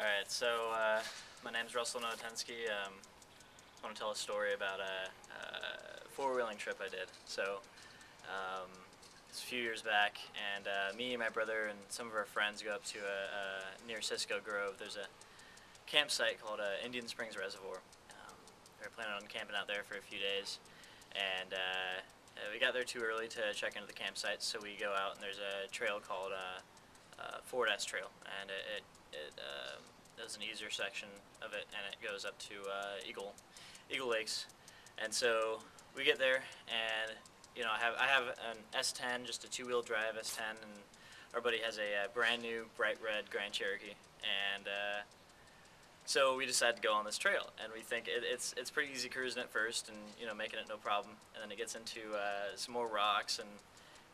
Alright, so my name's Russell Nowotensky. I want to tell a story about a four-wheeling trip I did. So it's a few years back, and me, my brother, and some of our friends go up to near Cisco Grove. There's a campsite called Indian Springs Reservoir. We were planning on camping out there for a few days, and we got there too early to check into the campsite, so we go out, and there's a trail called Ford S Trail, and there's an easier section of it, and it goes up to Eagle Lakes. And so we get there, and I have an S10, just a two-wheel drive S10, and our buddy has a brand new bright red Grand Cherokee, and so we decided to go on this trail, and we think it's pretty easy cruising at first, and making it no problem, and then it gets into some more rocks, and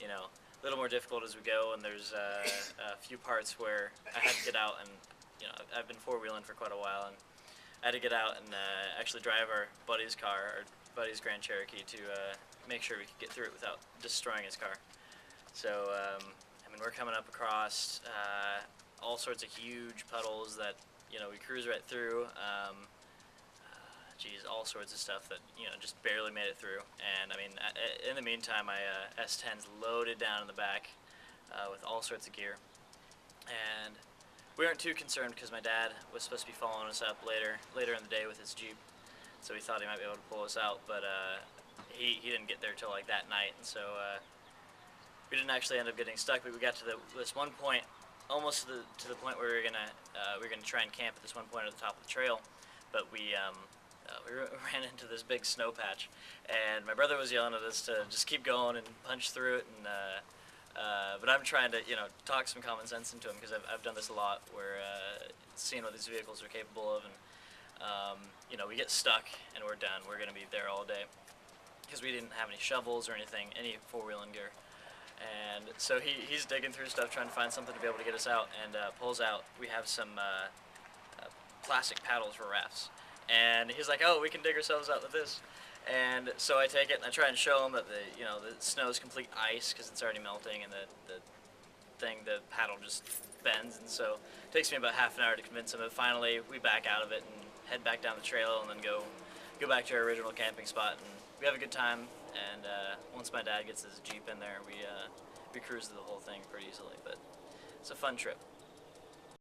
a little more difficult as we go, and there's a few parts where I had to get out, and I've been four-wheeling for quite a while, and I had to get out and actually drive our buddy's Grand Cherokee to make sure we could get through it without destroying his car. So we're coming up across all sorts of huge puddles that we cruise right through. All sorts of stuff that just barely made it through. And in the meantime, my S10's loaded down in the back with all sorts of gear. And we weren't too concerned because my dad was supposed to be following us up later in the day with his Jeep, so we thought he might be able to pull us out. But he didn't get there till like that night, and so we didn't actually end up getting stuck. But we got to this one point, almost to the point where we were gonna try and camp at this one point at the top of the trail, but we ran into this big snow patch, and my brother was yelling at us to just keep going and punch through it, and but I'm trying to talk some common sense into him, because I've done this a lot, where seeing what these vehicles are capable of, and we get stuck and we're done. We're going to be there all day because we didn't have any shovels or anything, any four-wheeling gear. And so he's digging through stuff trying to find something to be able to get us out, and pulls out, we have some plastic paddles for rafts. And he's like, oh, we can dig ourselves out with this. And so I take it and I try and show him that the snow is complete ice because it's already melting, and the paddle just bends. And so it takes me about half an hour to convince him. But finally, we back out of it and head back down the trail, and then go back to our original camping spot. And we have a good time. And once my dad gets his Jeep in there, we cruise the whole thing pretty easily. But it's a fun trip.